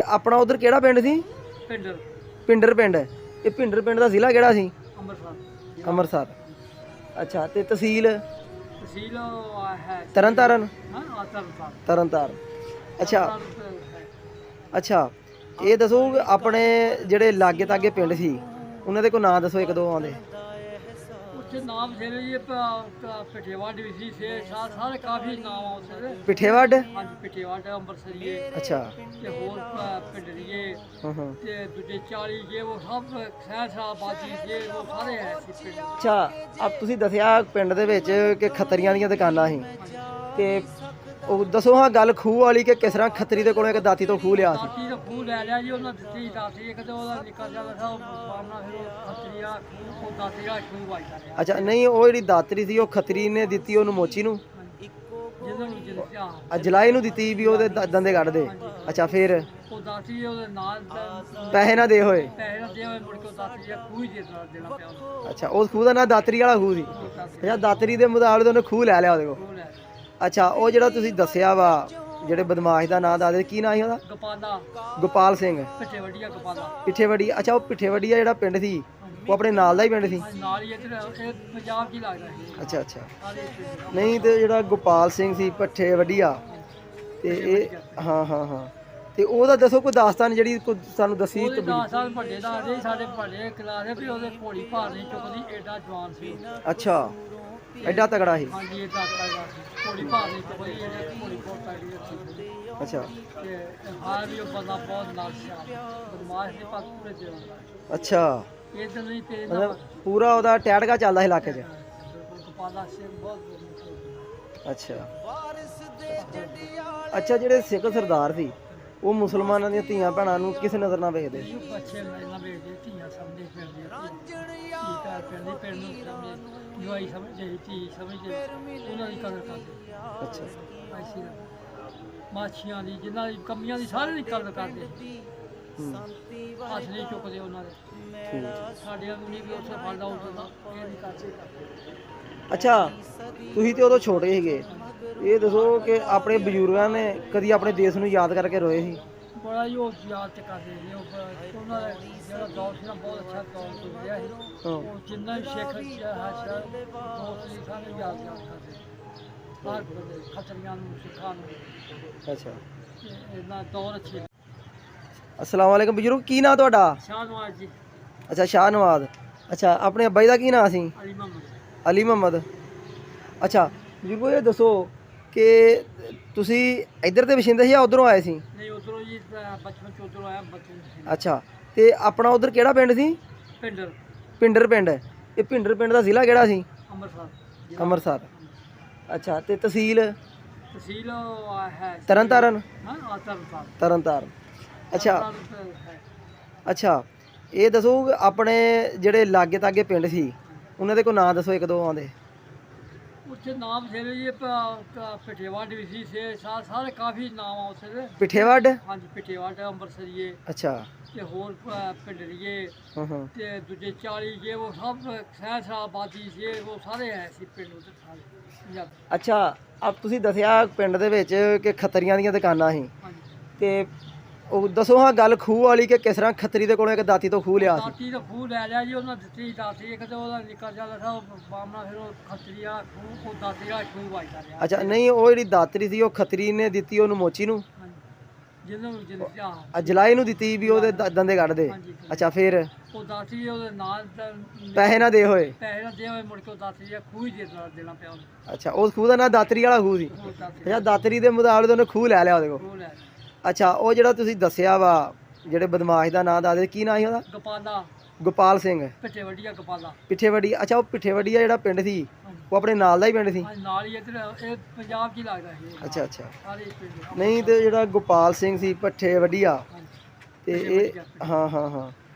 ਆਪਣਾ ਉਧਰ ਕਿਹੜਾ ਪਿੰਡ ਸੀ? ਪਿੰਡਰ ਪਿੰਡਰ ਪਿੰਡ। ਇਹ ਪਿੰਡਰ ਪਿੰਡ ਦਾ ਜ਼ਿਲ੍ਹਾ ਕਿਹੜਾ ਸੀ? ਅੰਮ੍ਰਿਤਸਰ। ਅੰਮ੍ਰਿਤਸਰ। ਅੱਛਾ, ਤੇ ਤਹਿਸੀਲ? ਤਹਿਸੀਲ ਹੈ ਤਰਨਤਾਰਨ। ਹਾਂ ਤਰਨਤਾਰਨ। ਤਰਨਤਾਰਨ। ਅੱਛਾ ਤਰਨਤਾਰਨ ਹੈ। ਅੱਛਾ, ਇਹ ਦੱਸੋ ਆਪਣੇ ਜਿਹੜੇ ਲਾਗੇ ਤਾਗੇ ਪਿੰਡ ਸੀ ਉਹਨਾਂ ਦੇ ਕੋਈ ਨਾਂ ਦੱਸੋ, ਇੱਕ ਦੋ ਆਉਂਦੇ। ਉੱਥੇ ਨਾਮ ਬਥੇਰੇ ਜੀ, ਪਿੱਠੇਵਾੜ ਵੀ ਸੀ, ਸਾਰੇ ਕਾਫੀ ਨਾਮ ਆ ਉੱਥੇ ਦੇ। ਪਿੱਠੇਵੱਡ। ਹਾਂਜੀ ਪਿੱਠੇਵਾੜ, ਅੰਮ੍ਰਿਤਸਰੀਏ ਅੱਛਾ। ਤੇ ਹੋਰ ਪਿੰਡਰੀਏ ਹਾਂ ਹਾਂ। ਤੇ ਦੂਜੇ 40 ਜੇ ਉਹ ਸਭ ਸਹਿਸਰਾਬਾਦੀ ਜੇ ਉਹ ਸਾਰੇ ਹੈ ਸੀ ਪਿੰਡ। ਅੱਛਾ, ਆਪ ਤੁਸੀਂ ਦੱਸਿਆ ਪਿੰਡ ਦੇ ਵਿੱਚ ਕਿ ਖੱਤਰੀਆਂ ਦੀਆਂ ਦੁਕਾਨਾਂ ਸੀ, ਤੇ ਉਹ ਦੱਸੋ ਹਾਂ ਗੱਲ ਖੂਹ ਵਾਲੀ, ਕਿ ਕਿਸ ਤਰ੍ਹਾਂ ਖੱਤਰੀ ਦੇ ਕੋਲੋਂ ਇੱਕ ਦਾਤੀ ਤੋਂ ਖੂਹ ਲਿਆ ਸੀ? ਦਾਤੀ ਦਾ ਖੂਹ ਲੈ ਲਿਆ ਜੀ, ਉਹਨਾਂ ਦਿੱਤੀ ਦਾਤੀ, ਇੱਕ ਤੇ ਉਹਦਾ ਨਿੱਕਾ ਜਿਹਾ ਲਗਾ ਬਾਮਣਾ, ਫਿਰ ਉਹ ਖੱਤਰੀਆ ਖੂਹ, ਉਹ ਦਾਤੀ ਦਾ ਖੂਹ ਵੱਜਦਾ ਰਿਹਾ। ਅੱਛਾ, ਨਹੀਂ ਉਹ ਜਿਹੜੀ ਦਾਤਰੀ ਸੀ ਉਹ ਖੱਤਰੀ ਨੇ ਦਿੱਤੀ ਉਹਨੂੰ, ਮੋਚੀ ਨੂੰ, ਜਿਹਨਾਂ ਨੂੰ ਜਿੱਤਿਆ ਜਲਾਈ ਨੂੰ ਦਿੱਤੀ ਵੀ ਉਹਦੇ ਦੰਦੇ ਕੱਢ ਦੇ। ਅੱਛਾ, ਫਿਰ ਉਹ ਦਾਤੀ ਉਹਦੇ ਨਾਲ ਪੈਸੇ ਨਾ ਦੇ ਹੋਏ। ਪੈਸੇ ਨਾ ਦੇ ਹੋਏ, ਮੁੜ ਕੇ ਉਹ ਦਾਤੀ ਦਾ ਖੂਹ ਹੀ ਦੇਣਾ ਪਿਆ ਉਹਨੂੰ। ਅੱਛਾ, ਉਸ ਖੂਹ ਦਾ ਨਾਂ ਦਾਤਰੀ ਵਾਲਾ ਖੂਹ ਸੀ। ਅੱਛਾ, ਦਾਤਰੀ ਦੇ ਮੁਤਾਬਕ ਉਹਨੇ ਖੂਹ ਲੈ ਲਿਆ ਉਹਦੇ ਕੋਲ। ਖੂਹ ਲੈ ਅੱਛਾ, ਉਹ ਜਿਹੜਾ ਤੁਸੀਂ ਦੱਸਿਆ ਵਾ ਜਿਹੜੇ ਬਦਮਾਸ਼ ਦਾ ਨਾਂ ਦੱਸਦੇ, ਕੀ ਨਾਂ ਸੀ ਉਹਦਾ? ਗੋਪਾਲਾ। ਗੋਪਾਲ ਸਿੰਘ। ਪਿੱਠੇ ਵੱਡੀਆ ਗੋਪਾਲਾ। ਪਿੱਠੇਵੱਡੀ। ਅੱਛਾ, ਉਹ ਪਿੱਠੇਵੱਡੀ ਜਿਹੜਾ ਪਿੰਡ ਸੀ ਉਹ ਆਪਣੇ ਨਾਲ ਦਾ ਹੀ ਪਿੰਡ ਸੀ? ਨਾਲ ਹੀ ਇੱਧਰ ਇਹ ਪੰਜਾਬ 'ਚ ਹੀ ਲੱਗਦਾ ਸੀ। ਅੱਛਾ ਅੱਛਾ। ਸਾਰੇ ਪਿੰਡ। ਨਹੀਂ, ਤੇ ਜਿਹੜਾ ਗੋਪਾਲ ਸਿੰਘ ਸੀ ਪਿੱਠੇਵੱਡੀਆ, ਤੇ ਇਹ ਹਾਂ ਹਾਂ ਹਾਂ, ਤੇ ਉਹਦਾ ਦੱਸੋ ਕੋਈ ਦਾਸਤਾਨ ਜਿਹੜੀ ਕੋਈ ਸਾਨੂੰ ਦੱਸੀ। ਉਹਦੇ 10 ਸਾਲ ਵੱਡੇ ਦਾ ਆਦੇ ਸਾਡੇ ਵੱਡੇ ਕਲਾਸ ਵੀ ਉਹਦੇ ਘੋੜੀ ਭਾਰ ਨਹੀਂ ਚੁੱਕਦੀ, ਐਡਾ ਜਵਾਨ ਸੀ ਉਹ। ਅੱਛਾ, ਐਡਾ ਤਗੜਾ ਸੀ। ਹਾਂਜੀ ਇਹ ਦਾਤਾ ਦਾ ਸੀ, ਘੋੜੀ ਭਾਰ ਨਹੀਂ ਚੁੱਕਦੀ, ਇਹਦੇ ਘੋੜੀ ਬਹੁਤ ਤਗੜੀ ਰੱਖੀ। ਅੱਛਾ ਤੇ ਹਾਰ ਵੀ ਉਹ ਬੰਦਾ ਬਹੁਤ ਨਾਸ਼ਾ ਬਦਮਾਸ਼ ਦੇ ਪਾਸ ਪੂਰੇ ਜਵਾਨ ਦਾ। ਅੱਛਾ, ਇਹ ਤਾਂ ਨਹੀਂ ਤੇ ਮਤਲਬ ਪੂਰਾ ਉਹਦਾ ਟੈਟਕਾ ਚੱਲਦਾ ਸੀ ਇਲਾਕੇ 'ਚ। ਗੋਪਾਲਾ ਸਿੰਘ ਬਹੁਤ। ਅੱਛਾ ਅੱਛਾ, ਜਿਹੜੇ ਸਿੱਖ ਸਰਦਾਰ ਸੀ ਉਹ ਮੁਸਲਮਾਨਾਂ ਦੀਆਂ ਧੀਆਂ ਭੈਣਾਂ ਨੂੰ ਕਿਸ ਨਜ਼ਰ ਨਾਲ ਵੇਖਦੇ? ਬੱਚੇ ਇਹਨਾਂ ਵੇਚਦੇ, ਧੀਆਂ ਸਮਝਦੇ ਫਿਰਦੇ, ਧੀ ਪਿੰਡ ਪਿੰਡ ਨੂੰ ਸਮਝਦੇ, ਜਵਾਈ ਸਮਝਦੇ, ਧੀ ਸਮਝਦੇ, ਉਹਨਾਂ ਦੀ ਕਦਰ ਕਰਦੇ। ਅੱਛਾ। ਐਸੀ ਮਾਛੀਆਂ ਦੀ, ਜਿਨ੍ਹਾਂ ਦੀ ਕਮੀਆਂ ਦੀ ਸਾਰਿਆਂ ਦੀ ਕਦਰ ਕਰਦੇ, ਹੱਥ ਨਹੀਂ ਚੁੱਕਦੇ ਉਹਨਾਂ ਦੇ। ਸਾਡੇ ਨੂੰ ਨਹੀਂ ਵੀ ਉੱਥੇ ਫਲਦਾ ਉੱਠਦਾ, ਇਹ ਨਹੀਂ ਕਰਦੇ। ਅੱਛਾ, ਤੁਸੀਂ ਤੇ ਉਦੋਂ ਛੋਟੇ ਸੀਗੇ, ਇਹ ਦੱਸੋ ਕਿ ਆਪਣੇ ਬਜ਼ੁਰਗਾਂ ਨੇ ਕਦੀ ਆਪਣੇ ਦੇਸ਼ ਨੂੰ ਯਾਦ ਕਰਕੇ ਰੋਏ ਸੀ? ਬੜਾ ਹੀ ਉਹ ਯਾਦ ਚ ਕਰਦੇ ਸੀ, ਉਹਨਾਂ ਦਾ ਜਿਹੜਾ ਦੌਰ ਸੀ ਨਾ ਬਹੁਤ ਅੱਛਾ ਦੌਰ ਗੁਜ਼ਰਿਆ ਸੀ। ਉਹ ਜਿੰਨਾ ਵੀ ਸਿੱਖ ਦੋਸਤ ਸੀ ਸਾਰੇ ਯਾਦ ਕਰਦੇ, ਹਰ ਬੰਦੇ ਖੱਤਰੀਆਂ ਨੂੰ, ਸਿੱਖਾਂ ਨੂੰ। ਅੱਛਾ, ਇਹਨਾਂ ਦੌਰ ਅੱਛੇ। अस्सलाम वालेकुम बजुर्ग, की नाम ਤੁਹਾਡਾ? ਸ਼ਾਹਨਵਾਜ਼ ਜੀ। ਅੱਛਾ, ਸ਼ਾਹਨਵਾਜ਼। ਅੱਛਾ, ਆਪਣੇ ਅੱਬਾ ਜੀ ਦਾ ਕੀ ਨਾਮ ਸੀ? ਅਲੀ ਮੁਹੰਮਦ। ਅਲੀ ਮੁਹੰਮਦ। ਅੱਛਾ ਬਜ਼ੁਰਗੋ, ਇਹ ਦੱਸੋ ਕਿ ਤੁਸੀਂ ਇੱਧਰ ਦੇ ਵਸਿੰਦੇ ਸੀ ਜਾਂ ਉਧਰੋਂ ਆਏ ਸੀ? ਨਹੀਂ ਉਧਰੋਂ ਜੀ, ਬਚਪਨ ਚ ਉਧਰੋਂ ਆਇਆ, ਬਚਪਨ। ਅੱਛਾ, ਤੇ ਆਪਣਾ ਉਧਰ ਕਿਹੜਾ ਪਿੰਡ ਸੀ? ਪਿੰਡਰ। ਪਿੰਡਰ ਪਿੰਡ। ਇਹ ਪਿੰਡਰ ਪਿੰਡ ਦਾ ਜ਼ਿਲ੍ਹਾ ਕਿਹੜਾ ਸੀ? ਅੰਮ੍ਰਿਤਸਰ। ਅੰਮ੍ਰਿਤਸਰ। ਅੱਛਾ, ਤੇ ਤਹਿਸੀਲ? ਤਹਿਸੀਲ ਹੈ ਤਰਨਤਾਰਨ। ਹਾਂ ਤਰਨਤਾਰਨ। ਤਰਨਤਾਰਨ। ਅੱਛਾ ਤਰਨਤਾਰਨ ਹੈ। ਅੱਛਾ, ਇਹ ਦੱਸੋ ਆਪਣੇ ਜਿਹੜੇ ਲਾਗੇ ਤਾਗੇ ਪਿੰਡ ਸੀ ਉਹਨਾਂ ਦੇ ਕੋਈ ਨਾਂ ਦੱਸੋ, ਇੱਕ ਦੋ ਆਉਂਦੇ। ਉੱਥੇ ਨਾਮ ਬਥੇਰੇ ਜੀ, ਪਿੱਠੇਵਾੜ ਵੀ ਸੀ, ਸਾਰੇ ਕਾਫੀ ਨਾਮ ਆ ਉੱਥੇ ਦੇ। ਪਿੱਠੇਵੱਡ। ਹਾਂਜੀ ਪਿੱਠੇਵਾੜ, ਅੰਮ੍ਰਿਤਸਰੀਏ ਅੱਛਾ। ਤੇ ਹੋਰ ਪਿੰਡਰੀਏ ਹਾਂ ਹਾਂ। ਤੇ ਦੂਜੇ 40 ਜੇ ਉਹ ਸਭ ਸਹਿਸਰਾਬਾਦੀ ਜੇ ਉਹ ਸਾਰੇ ਹੈ ਸੀ ਪਿੰਡ ਉੱਤੇ ਸਾਰੇ ਪੰਜਾਬ। ਅੱਛਾ, ਆਪ ਤੁਸੀਂ ਦੱਸਿਆ ਪਿੰਡ ਦੇ ਵਿੱਚ ਕਿ ਖੱਤਰੀਆਂ ਦੀਆਂ ਦੁਕਾਨਾਂ ਸੀ, ਹਾਂਜੀ ਤੇ ਉਹ ਦੱਸੋ ਹਾਂ ਗੱਲ ਖੂਹ ਵਾਲੀ, ਕਿ ਕਿਸ ਤਰ੍ਹਾਂ ਖੱਤਰੀ ਦੇ ਕੋਲੋਂ ਇੱਕ ਦਾਤੀ ਤੋਂ ਖੂਹ ਲਿਆ ਸੀ? ਦਾਤੀ ਦਾ ਖੂਹ ਲੈ ਲਿਆ ਜੀ, ਉਹਨਾਂ ਦਿੱਤੀ ਦਾਤੀ, ਇੱਕ ਤੇ ਉਹਦਾ ਨਿੱਕਾ ਜਿਹਾ ਲਗਾ ਬਾਮਣਾ, ਫਿਰ ਉਹ ਖੱਤਰੀਆ ਖੂਹ, ਉਹ ਦਾਤੀ ਦਾ ਖੂਹ ਵੱਜਦਾ ਰਿਹਾ। ਅੱਛਾ, ਨਹੀਂ ਉਹ ਜਿਹੜੀ ਦਾਤਰੀ ਸੀ ਉਹ ਖੱਤਰੀ ਨੇ ਦਿੱਤੀ ਉਹਨੂੰ, ਮੋਚੀ ਨੂੰ, ਜਿਹਨਾਂ ਨੂੰ ਜਿੱਤਿਆ, ਜਲਾਈ ਨੂੰ ਦਿੱਤੀ ਵੀ ਉਹਦੇ ਦੰਦੇ ਕੱਢ ਦੇ। ਅੱਛਾ, ਫਿਰ ਉਹ ਦਾਤੀ ਉਹਦੇ ਨਾਲ ਪੈਸੇ ਨਾ ਦੇ ਹੋਏ। ਪੈਸੇ ਨਾ ਦੇ ਹੋਏ, ਮੁੜ ਕੇ ਉਹ ਦਾਤੀ ਦਾ ਖੂਹ ਹੀ ਦੇਣਾ ਪਿਆ ਉਹਨੂੰ। ਅੱਛਾ, ਉਸ ਖੂਹ ਦਾ ਨਾਂ ਦਾਤਰੀ ਵਾਲਾ ਖੂਹ ਸੀ। ਉਹ ਦਾਤੀ ਅੱਛਾ, ਦਾਤਰੀ ਦੇ ਮੁਤਾਬਕ ਉਹਨੇ ਖੂਹ ਲੈ ਲਿਆ ਉਹਦੇ ਕੋਲ। ਖੂਹ ਲੈ ਅੱਛਾ, ਉਹ ਜਿਹੜਾ ਤੁਸੀਂ ਦੱਸਿਆ ਵਾ ਜਿਹੜੇ ਬਦਮਾਸ਼ ਦਾ ਨਾਂ ਦੱਸਦੇ, ਕੀ ਨਾਂ ਸੀ ਉਹਦਾ? ਗੋਪਾਲਾ। ਗੋਪਾਲ ਸਿੰਘ। ਪਿੱਠੇ ਵੱਡੀਆ ਗੋਪਾਲਾ। ਪਿੱਠੇਵੱਡੀ। ਅੱਛਾ, ਉਹ ਪਿੱਠੇਵੱਡੀਆ ਜਿਹੜਾ ਪਿੰਡ ਸੀ ਉਹ ਆਪਣੇ ਨਾਲ ਦਾ ਹੀ ਪਿੰਡ ਸੀ? ਨਾਲ ਹੀ ਇੱਧਰ ਇਹ ਪੰਜਾਬ 'ਚ ਹੀ ਲੱਗਦਾ ਸੀ। ਅੱਛਾ ਅੱਛਾ। ਸਾਰੇ ਪਿੰਡ। ਨਹੀਂ, ਤੇ ਜਿਹੜਾ ਗੋਪਾਲ ਸਿੰਘ ਸੀ ਪਿੱਠੇਵੱਡੀਆ, ਤੇ ਇਹ ਹਾਂ ਹਾਂ ਹਾਂ,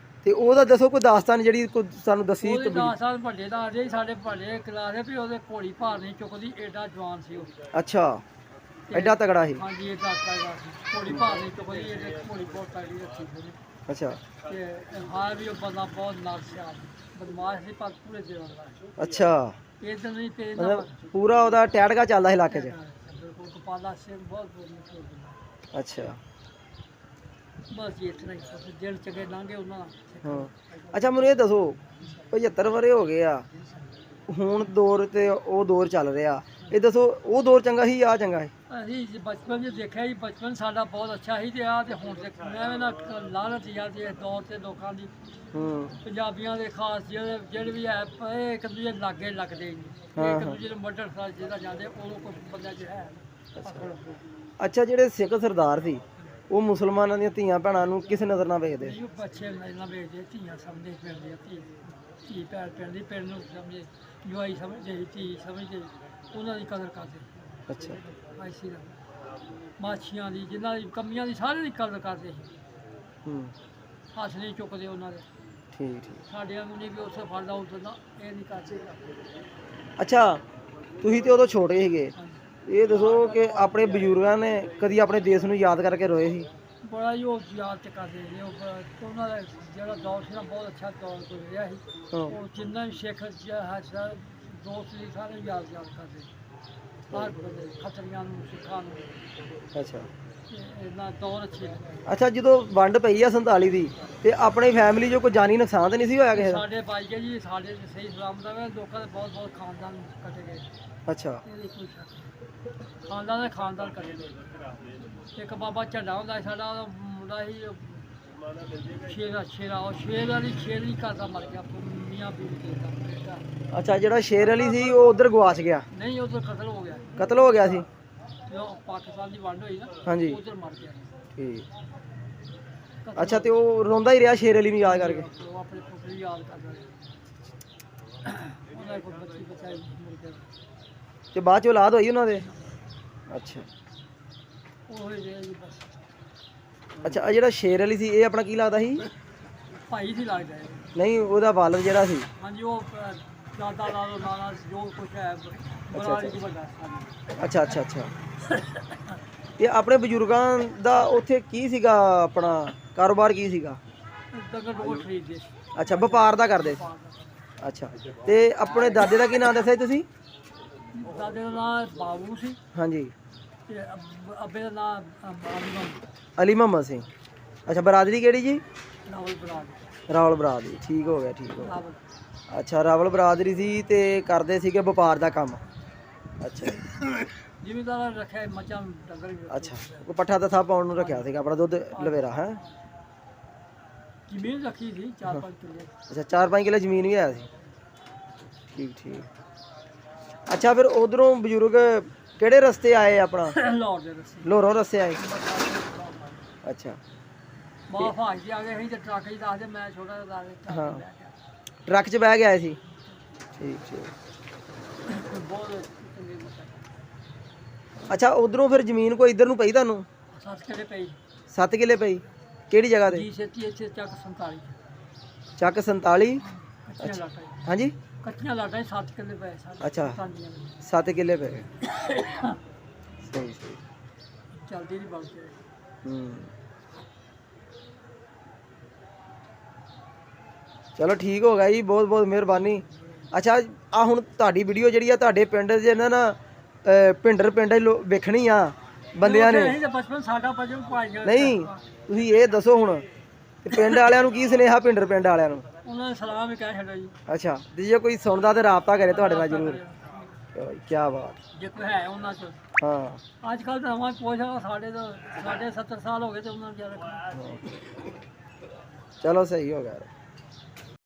ਤੇ ਉਹਦਾ ਦੱਸੋ ਕੋਈ ਦਾਸਤਾਨ ਜਿਹੜੀ ਕੋਈ ਸਾਨੂੰ ਦੱਸੀ। ਉਹਦੇ 10 ਸਾਲ ਵੱਡੇ ਦਾ ਆਦੇ ਸਾਡੇ ਵੱਡੇ ਕਲਾਸ ਵੀ ਉਹਦੇ ਘੋੜੀ ਭਾਰ ਨਹੀਂ ਚੁੱਕਦੀ, ਐਡਾ ਜਵਾਨ ਸੀ ਉਹ। ਅੱਛਾ, ਐਡਾ ਤਗੜਾ ਸੀ। ਹਾਂਜੀ ਇਹ ਦਾਤਾ ਦਾ ਸੀ, ਘੋੜੀ ਭਾਰ ਨਹੀਂ ਚੁੱਕਦੀ, ਇਹਦੇ ਘੋੜੀ ਬਹੁਤ ਤਗੜੀ ਰੱਖੀ ਸੀ। ਅੱਛਾ ਤੇ ਹਾਰ ਵੀ ਉਹ ਬੰਦਾ ਬਹੁਤ ਨਾਸ਼ਾ ਬਦਮਾਸ਼ ਦੇ ਪਾਸ ਪੂਰੇ ਜਵਾਨ ਦਾ। ਅੱਛਾ, ਇਹ ਤਾਂ ਨਹੀਂ ਤੇ ਮਤਲਬ ਪੂਰਾ ਉਹਦਾ ਟੈਟਕਾ ਚੱਲਦਾ ਸੀ ਇਲਾਕੇ 'ਚ। ਗੋਪਾਲਾ ਸਿੰਘ ਬਹੁਤ। ਅੱਛਾ, ਬਸ ਜੀ ਇਤਨਾ ਹੀ ਸਭ ਦਿਨ ਚੰਗੇ ਲੰਘੇ ਉਹਨਾਂ ਦਾ ਹਾਂ। ਅੱਛਾ ਮੈਨੂੰ ਇਹ ਦੱਸੋ 75 ਵਰੇ ਹੋ ਗਏ ਆ, ਹੁਣ ਦੌਰ ਤੇ ਉਹ ਦੌਰ ਚੱਲ ਰਿਹਾ, ਇਹ ਦੱਸੋ ਉਹ ਦੌਰ ਚੰਗਾ ਸੀ ਆ ਚੰਗਾ ਹੈ? ਅਸੀਂ ਬਚਪਨ 'ਚ ਦੇਖਿਆ ਜੀ, ਬਚਪਨ ਸਾਡਾ ਬਹੁਤ ਅੱਛਾ ਸੀ ਤੇ ਆ ਤੇ ਹੁਣ ਤੇ ਐਵੇਂ ਨਾ ਲਾਲਚ ਆ ਤੇ ਇਸ ਦੌਰ ਤੇ ਲੋਕਾਂ ਦੀ ਹੂੰ ਪੰਜਾਬੀਆਂ ਦੇ ਖਾਸ ਜਿਹੜੇ ਵੀ ਹੈ ਇਹ ਇੱਕ ਦੂਜੇ ਲਾਗੇ ਲੱਗਦੇ ਜੀ, ਇੱਕ ਦੂਜੇ ਨੂੰ ਮੱਡਰ ਸਾਲ ਜਿਹੜਾ ਜਾਂਦੇ ਉਦੋਂ ਕੋਈ ਬੰਦਾ ਚ ਹੈ। ਅੱਛਾ ਜਿਹੜੇ ਸਿੱਖ ਸਰਦਾਰ ਸੀ ਉਹ ਮੁਸਲਮਾਨਾਂ ਦੀਆਂ ਧੀਆਂ ਭੈਣਾਂ ਨੂੰ ਕਿਸ ਨਜ਼ਰ ਨਾਲ ਵੇਖਦੇ? ਇਹ ਬੱਚੇ ਨਾ ਵੇਚਦੇ, ਧੀਆਂ ਸਮਝਦੇ ਪਿੰਡ ਦੀਆਂ ਧੀ ਭੈਣ ਪਿੰਡ ਦੀ ਪਿੰਡ ਨੂੰ ਸਮਝੇ, ਜਵਾਈ ਸਮਝਦੇ, ਧੀ ਸਮਝਦੇ, ਉਹਨਾਂ ਦੀ ਕਦਰ ਕਰਦੇ। ਅੱਛਾ ਐਸੀ ਦਾ ਮਾਛੀਆਂ ਦੀ ਜਿਨ੍ਹਾਂ ਦੀ ਕਮੀਆਂ ਦੀ ਸਾਰਿਆਂ ਦੀ ਕਦਰ ਕਰਦੇ ਸੀ, ਹੂੰ ਹੱਥ ਨਹੀਂ ਚੁੱਕਦੇ ਉਹਨਾਂ ਦੇ। ਠੀਕ ਠੀਕ। ਸਾਡਿਆਂ ਨੂੰ ਨਹੀਂ ਵੀ ਉੱਥੇ ਫੜਦਾ ਉੱਥੇ ਦਾ ਇਹ ਨਹੀਂ ਕਰਦੇ। ਅੱਛਾ ਤੁਸੀਂ ਤੇ ਉਦੋਂ ਛੋਟੇ ਸੀਗੇ, ਹਾਂਜੀ। ਇਹ ਦੱਸੋ ਕਿ ਆਪਣੇ ਬਜ਼ੁਰਗਾਂ ਨੇ ਕਦੀ ਆਪਣੇ ਦੇਸ਼ ਨੂੰ ਯਾਦ ਕਰਕੇ ਰੋਏ ਸੀ? ਬੜਾ ਹੀ ਉਹ ਯਾਦ ਚ ਕਰਦੇ ਸੀ ਉਹਨਾਂ ਦਾ ਜਿਹੜਾ ਦੌਰ ਸੀ ਨਾ ਬਹੁਤ ਅੱਛਾ ਦੌਰ ਗੁਜ਼ਰਿਆ ਸੀ। ਹਾਂ। ਉਹ ਜਿੰਨਾ ਵੀ ਸਿੱਖ ਦੋਸਤ ਸੀ ਸਾਰੇ ਯਾਦ ਕਰਦੇ, ਹਰ ਬੰਦੇ ਖੱਤਰੀਆਂ ਨੂੰ ਸਿੱਖਾਂ ਨੂੰ। ਅੱਛਾ ਇਹਨਾਂ ਦੌਰ ਅੱਛੇ ਲੱਗੇ। ਅੱਛਾ ਜਦੋਂ ਵੰਡ ਪਈ ਆ 47 ਦੀ ਤੇ ਆਪਣੀ ਫੈਮਿਲੀ 'ਚੋਂ ਕੋਈ ਜਾਨੀ ਨੁਕਸਾਨ ਤਾਂ ਨਹੀਂ ਸੀ ਹੋਇਆ ਕਿਸੇ ਦਾ? ਸਾਡੇ ਬਾਈ ਜੀ ਸਾਡੇ ਤੇ ਸਹੀ ਸਲਾਮਤ ਆ, ਲੋਕਾਂ ਦੇ ਬਹੁਤ ਬਹੁਤ ਖਾਨਦਾਨ ਕੱਟੇ ਗਏ, ਅੱਛਾ ਇਹਦੀ ਕੋਈ ਸ਼ੱਕ ਨਹੀਂ। ਖਾਨਦਾਨ ਕੱਟੇ ਗਏ। ਇੱਕ ਬਾਬਾ ਝੰਡਾ ਹੁੰਦਾ ਸੀ ਸਾਡਾ, ਉਹਦਾ ਮੁੰਡਾ ਸੀ ਸ਼ੇਰਾ ਉਹ ਸ਼ੇਰ ਵਾਲੀ ਘਰ ਦਾ ਮਰ ਗਿਆ, ਮੀਆਂ ਬੀਬੀ ਦਾ ਬੇਟਾ। ਅੱਛਾ ਜਿਹੜਾ ਸ਼ੇਰ ਅਲੀ ਸੀ ਉਹ ਉਧਰ ਗਵਾਚ ਗਿਆ? ਨਹੀਂ ਉਧਰ ਕਤਲ ਹੋ ਗਿਆ, ਕਤਲ ਹੋ ਗਿਆ ਸੀ? ਜੋ ਪਾਕਿਸਤਾਨ ਦੀ ਵੰਡ ਹੋਈ ਨਾ ਹਾਂਜੀ ਉਧਰ ਮਰ ਗਿਆ। ਠੀਕ। ਕਤਲ ਅੱਛਾ ਤੇ ਉਹ ਰੋਂਦਾ ਹੀ ਰਿਹਾ ਸ਼ੇਰ ਅਲੀ ਨੂੰ ਯਾਦ ਕਰਕੇ? ਉਹ ਆਪਣੇ ਪੁੱਤਰ ਨੂੰ ਯਾਦ ਕਰਦਾ ਰਿਹਾ। ਉਹਨਾਂ ਕੋਲ ਬੱਚੀ ਬਚਾਈ ਮੁੜ ਕੇ ਤੇ ਬਾਅਦ ਚ ਔਲਾਦ ਹੋਈ ਉਹਨਾਂ ਦੇ? ਅੱਛਾ ਉਹ ਹੀ ਰਿਹਾ ਜੀ ਬਸ। ਅੱਛਾ ਆ ਜਿਹੜਾ ਸ਼ੇਰ ਅਲੀ ਸੀ ਇਹ ਆਪਣਾ ਕੀ ਲੱਗਦਾ ਸੀ? ਭਾਈ ਸੀ ਲੱਗਦਾ ਹੈ। ਨਹੀਂ ਉਹਦਾ ਵਾਲਦ ਜਿਹੜਾ ਸੀ? ਹਾਂਜੀ ਉਹ ਦਾਦਾ ਲਾਲੋ ਨਾਨਾ ਜੋ ਕੁਛ ਹੈ ਬਰਾੜੀ ਦੀ ਵੱਡਾ ਸਾਡੀ। ਅੱਛਾ ਅੱਛਾ ਅੱਛਾ। ਇਹ ਆਪਣੇ ਬਜ਼ੁਰਗਾਂ ਦਾ ਉੱਥੇ ਕੀ ਸੀਗਾ, ਆਪਣਾ ਕਾਰੋਬਾਰ ਕੀ ਸੀਗਾ? ਡੰਗਰ ਡੋਰ ਖਰੀਦਦੇ। ਅੱਛਾ ਵਪਾਰ ਦਾ ਕਰਦੇ ਸੀ? ਅੱਛਾ ਤੇ ਆਪਣੇ ਦਾਦੇ ਦਾ ਕੀ ਨਾਮ ਦੱਸਿਆ ਜੀ ਤੁਸੀਂ? ਦਾਦੇ ਦਾ ਨਾਮ ਬਾਬੂ ਸੀ ਹਾਂਜੀ ਤੇ ਅੱਬੇ ਦਾ ਨਾਮ ਅਲੀ ਮੁਹੰਮਦ ਸਿੰਘ। ਅੱਛਾ ਬਰਾਦਰੀ ਕਿਹੜੀ ਜੀ? ਰਾਵਲ ਬਰਾੜ। ਰਾਵਲ ਬਰਾਦਰੀ, ਠੀਕ ਹੋ ਗਿਆ ਠੀਕ ਹੋ ਗਿਆ। ਰਾਵਲ ਅੱਛਾ ਰਾਵਲ ਬਰਾਦਰੀ ਸੀ ਤੇ ਕਰਦੇ ਸੀਗੇ ਵਪਾਰ ਦਾ ਕੰਮ। ਅੱਛਾ ਜ਼ਿਮੀਦਾਰ ਰੱਖਿਆ ਮੱਝਾਂ ਡੰਗਰ ਵੀ। ਅੱਛਾ ਕੋਈ ਪੱਠਾ ਦਥਾ ਪਾਉਣ ਨੂੰ ਰੱਖਿਆ ਸੀਗਾ, ਆਪਣਾ ਦੁੱਧ ਲਵੇਰਾ ਹੈ? ਜ਼ਮੀਨ ਰੱਖੀ ਸੀ 4-5 ਕਿੱਲੇ। ਅੱਛਾ 4-5 ਕਿੱਲੇ ਜ਼ਮੀਨ ਵੀ ਹੈ ਸੀ? ਠੀਕ ਠੀਕ। ਅੱਛਾ ਫਿਰ ਉਧਰੋਂ ਬਜ਼ੁਰਗ ਕਿਹੜੇ ਰਸਤੇ ਆਏ ਆਪਣਾ? ਲਾਹੌਰ ਦੇ ਰਸਤੇ ਲੋਹਰੋਂ ਰਸਤੇ ਆਏ? ਅੱਛਾ ਮਾਂ ਭਾਜ ਜੀ ਆ ਗਏ ਸੀ ਤੇ ਟਰੱਕ ਹੀ ਦੱਸਦੇ, ਮੈਂ ਛੋਟਾ ਜਿਹਾ ਦੱਸ ਹਾਂ। ਟਰੱਕ 'ਚ ਬਹਿ ਕੇ ਆਏ ਸੀ? ਠੀਕ ਠੀਕ। ਬਹੁਤ ਚੰਗੇ ਮੱਛਾ। ਅੱਛਾ ਉਧਰੋਂ ਫਿਰ ਜ਼ਮੀਨ ਕੋਈ ਇੱਧਰ ਨੂੰ ਪਈ ਤੁਹਾਨੂੰ? 7 ਕਿੱਲੇ ਪਈ 7 ਕਿੱਲੇ ਪਈ? ਕਿਹੜੀ ਜਗ੍ਹਾ ਤੇ? ਜੀ ਛੇਤੀ ਇੱਥੇ ਚੱਕ 47 ਚੱਕ 47? ਕੱਚੀਆਂ ਲਾਟਾਂ ਜੀ। ਹਾਂਜੀ ਕੱਚੀਆਂ ਲਾਟਾਂ 7 ਕਿੱਲੇ ਪਏ ਸਾਡੇ। ਅੱਛਾ ਸਾਂਝੀਆਂ ਨੇ। 7 ਕਿੱਲੇ ਪਏ। ਸਹੀ ਸਹੀ। ਚੱਲਦੀ ਨਹੀਂ ਬਣ ਕੇ। ਹੂੰ ਚਲੋ ਠੀਕ ਹੋ ਗਿਆ ਜੀ, ਬਹੁਤ ਬਹੁਤ ਮਿਹਰਬਾਨੀ। ਅੱਛਾ ਆ ਹੁਣ ਤੁਹਾਡੀ ਵੀਡੀਓ ਜਿਹੜੀ ਆ ਤੁਹਾਡੇ ਪਿੰਡ ਦੇ ਨਾ ਭਿੰਡਰ ਪਿੰਡ ਵੇਖਣੀ ਆ ਬੰਦਿਆਂ ਨੇ? ਅਸੀਂ ਤਾਂ ਬਚਪਨ ਸਾਡਾ ਬਚਪਨ ਭਾਈਆਂ ਨਹੀਂ ਤੁਸੀਂ ਇਹ ਦੱਸੋ ਹੁਣ ਤੇ ਪਿੰਡ ਵਾਲਿਆਂ ਨੂੰ ਕੀ ਸੁਨੇਹਾ, ਭਿੰਡਰ ਪਿੰਡ ਵਾਲਿਆਂ ਨੂੰ? ਉਹਨਾਂ ਨੇ ਸਲਾਮ ਵੀ ਕਹਿ ਛੱਡਿਆ ਜੀ। ਅੱਛਾ ਤੇ ਜੇ ਕੋਈ ਸੁਣਦਾ ਤੇ ਰਾਬਤਾ ਕਰੇ ਤੁਹਾਡੇ ਨਾਲ ਜ਼ਰੂਰ। ਕੀ ਬਾਤ। ਜੇ ਕੋਈ ਹੈ ਉਹਨਾਂ ਚ। ਹਾਂ ਅੱਜ ਕੱਲ੍ਹ ਤਾਂ ਨਵਾਂ ਪੁੱਛਦਾ ਸਾਡੇ ਤੋਂ, ਸਾਡੇ 70 ਸਾਲ ਹੋ ਗਏ ਤੇ ਉਹਨਾਂ ਨੂੰ ਕਿਆ ਰੱਖਣਾ। ਚਲੋ ਸਹੀ ਹੋ ਗਿਆ।